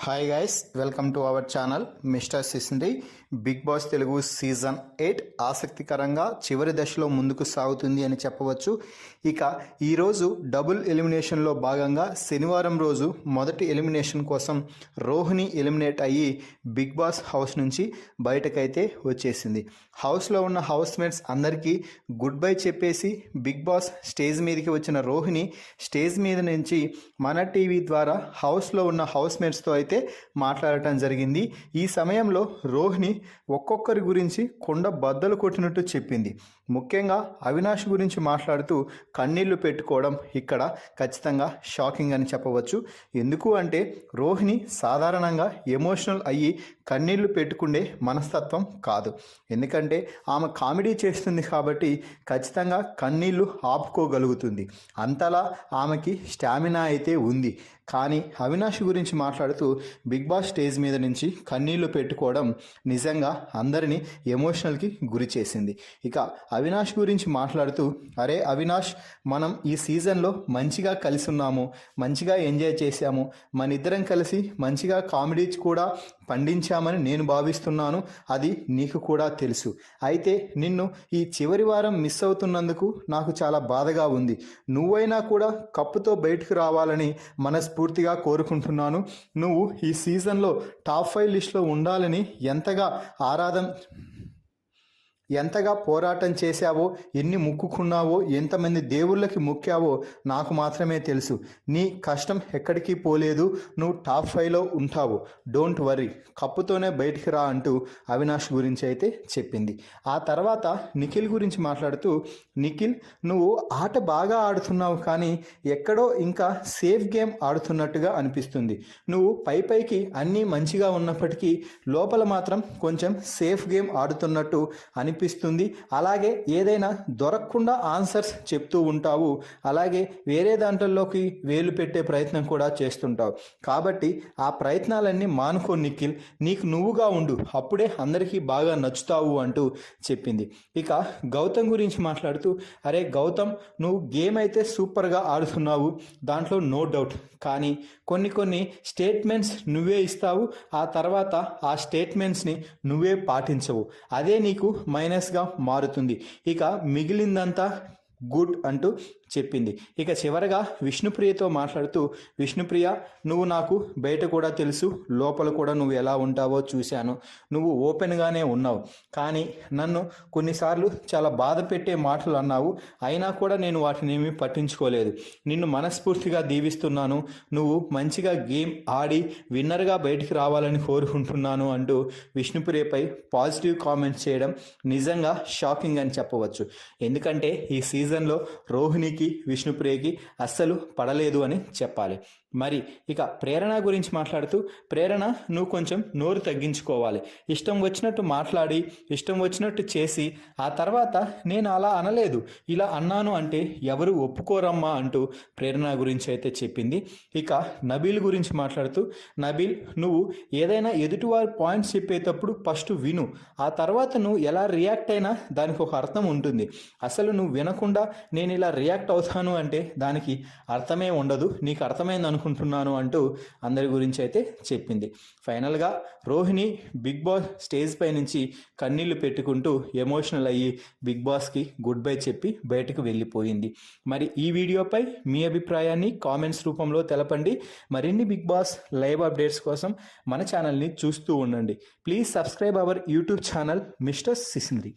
Hi guys, welcome to our channel mister సిసింది. Bigg Boss Telugu season 8 ఆసక్తికరంగా చివరి దశలో ముందుకు సాగుతుంది అని చెప్పవచ్చు. ఇక ఈరోజు డబుల్ ఎలిమినేషన్లో భాగంగా శనివారం రోజు మొదటి ఎలిమినేషన్ కోసం రోహిణి ఎలిమినేట్ అయ్యి బిగ్ బాస్ హౌస్ నుంచి బయటకైతే వచ్చేసింది. హౌస్లో ఉన్న హౌస్ మేట్స్ అందరికీ గుడ్ బై చెప్పేసి బిగ్ బాస్ స్టేజ్ మీదకి వచ్చిన రోహిణి స్టేజ్ మీద నుంచి మన టీవీ ద్వారా హౌస్లో ఉన్న హౌస్ మేట్స్తో అయితే మాట్లాడటం జరిగింది. ఈ సమయంలో రోహిణి ఒక్కొక్కరి గురించి కొండ బద్దలు కొట్టినట్టు చెప్పింది. ముఖ్యంగా అవినాష్ గురించి మాట్లాడుతూ కన్నీళ్లు పెట్టుకోవడం ఇక్కడ ఖచ్చితంగా షాకింగ్ అని చెప్పవచ్చు. ఎందుకు అంటే రోహిణి సాధారణంగా ఎమోషనల్ అయ్యి కన్నీళ్లు పెట్టుకునే మనస్తత్వం కాదు. ఎందుకంటే ఆమె కామెడీ చేస్తుంది కాబట్టి ఖచ్చితంగా కన్నీళ్లు ఆపుకోగలుగుతుంది. అంతలా ఆమెకి స్టామినా అయితే ఉంది. కానీ అవినాష్ గురించి మాట్లాడుతూ బిగ్ బాస్ స్టేజ్ మీద నుంచి కన్నీళ్లు పెట్టుకోవడం నిజంగా అందరినీ ఎమోషనల్కి గురి చేసింది. ఇక అవినాష్ గురించి మాట్లాడుతూ, అరే అవినాష్, మనం ఈ సీజన్లో మంచిగా కలిసి ఉన్నాము, మంచిగా ఎంజాయ్ చేశాము, మన ఇద్దరం కలిసి మంచిగా కామెడీ కూడా పండించామని నేను భావిస్తున్నాను. అది నీకు కూడా తెలుసు. అయితే నిన్ను ఈ చివరి వారం మిస్ అవుతున్నందుకు నాకు చాలా బాధగా ఉంది. నువ్వైనా కూడా కప్పుతో బయటకు రావాలని మనస్ఫూర్తిగా కోరుకుంటున్నాను. నువ్వు ఈ సీజన్లో టాప్ 5 లిస్ట్లో ఉండాలని ఎంతగా పోరాటం చేశావో, ఎన్ని ముక్కుకున్నావో, ఎంతమంది దేవుళ్ళకి మొక్కావో నాకు మాత్రమే తెలుసు. నీ కష్టం ఎక్కడికి పోలేదు. నువ్వు టాప్ 5లో ఉంటావు. డోంట్ వరీ, కప్పుతోనే బయటికి రా అంటూ అవినాష్ గురించి అయితే చెప్పింది. ఆ తర్వాత నిఖిల్ గురించి మాట్లాడుతూ, నిఖిల్, నువ్వు ఆట బాగా ఆడుతున్నావు, కానీ ఎక్కడో ఇంకా సేఫ్ గేమ్ ఆడుతున్నట్టుగా అనిపిస్తుంది. నువ్వు పైకి అన్నీ మంచిగా ఉన్నప్పటికీ లోపల మాత్రం కొంచెం సేఫ్ గేమ్ ఆడుతున్నట్టు అనిపిస్తుంది. అలాగే ఏదైనా దొరకకుండా ఆన్సర్స్ చెప్తూ ఉంటావు. అలాగే వేరే దాంట్లోకి వేలు పెట్టే ప్రయత్నం కూడా చేస్తుంటావు. కాబట్టి ఆ ప్రయత్నాలన్నీ మానుకో నిఖిల్, నీకు నువ్వుగా ఉండు, అప్పుడే అందరికీ బాగా నచ్చుతావు అంటూ చెప్పింది. ఇక గౌతమ్ గురించి మాట్లాడుతూ, అరే గౌతమ్, నువ్వు గేమ్ అయితే సూపర్గా ఆడుతున్నావు, దాంట్లో నో డౌట్. కానీ కొన్ని స్టేట్మెంట్స్ నువ్వే ఇస్తావు, ఆ తర్వాత ఆ స్టేట్మెంట్స్ని నువ్వే పాటించవు. అదే నీకు మైనస్గా మారుతుంది. ఇక మిగిలిందంతా గుడ్ అంటూ చెప్పింది. ఇక చివరగా విష్ణుప్రియతో మాట్లాడుతూ, విష్ణుప్రియ, నువ్వు నాకు బయట కూడా తెలుసు, లోపల కూడా నువ్వు ఎలా ఉంటావో చూశాను. నువ్వు ఓపెన్గానే ఉన్నావు, కానీ నన్ను కొన్నిసార్లు చాలా బాధ పెట్టే మాటలు అన్నావు. అయినా కూడా నేను వాటిని ఏమీ పట్టించుకోలేదు. నిన్ను మనస్ఫూర్తిగా దీవిస్తున్నాను. నువ్వు మంచిగా గేమ్ ఆడి విన్నర్గా బయటికి రావాలని కోరుకుంటున్నాను అంటూ విష్ణుప్రియపై పాజిటివ్ కామెంట్స్ చేయడం నిజంగా షాకింగ్ అని చెప్పవచ్చు. ఎందుకంటే ఈ సీజన్లో రోహిణికి, విష్ణుప్రియకి అస్సలు పడలేదు అని చెప్పాలి. మరి ఇక ప్రేరణ గురించి మాట్లాడుతూ, ప్రేరణ, నువ్వు కొంచెం నోరు తగ్గించుకోవాలి. ఇష్టం వచ్చినట్టు మాట్లాడి ఇష్టం వచ్చినట్టు చేసి ఆ తర్వాత నేను అలా అనలేదు, ఇలా అన్నాను అంటే ఎవరు ఒప్పుకోరమ్మా అంటూ ప్రేరణ గురించి అయితే చెప్పింది. ఇక నబీల్ గురించి మాట్లాడుతూ, నబీల్, నువ్వు ఏదైనా ఎదుటివారి పాయింట్స్ చెప్పేటప్పుడు ఫస్ట్ విను, ఆ తర్వాత నువ్వు ఎలా రియాక్ట్ అయినా దానికి ఒక అర్థం ఉంటుంది. అసలు నువ్వు వినకుండా నేను ఇలా రియాక్ట్ అవుతాను అంటే దానికి అర్థమే ఉండదు. నీకు అర్థమైంది అనుకుంటున్నాను అంటూ అందరి గురించి అయితే చెప్పింది. ఫైనల్గా రోహిణి బిగ్ బాస్ స్టేజ్ పై నుంచి కన్నీళ్లు పెట్టుకుంటూ ఎమోషనల్ అయ్యి బిగ్ బాస్కి గుడ్ బై చెప్పి బయటకు వెళ్ళిపోయింది. మరి ఈ వీడియోపై మీ అభిప్రాయాన్ని కామెంట్స్ రూపంలో తెలపండి. మరిన్ని బిగ్ బాస్ లైవ్ అప్డేట్స్ కోసం మన ఛానల్ని చూస్తూ ఉండండి. Please subscribe our YouTube channel mister సిసింద్రి.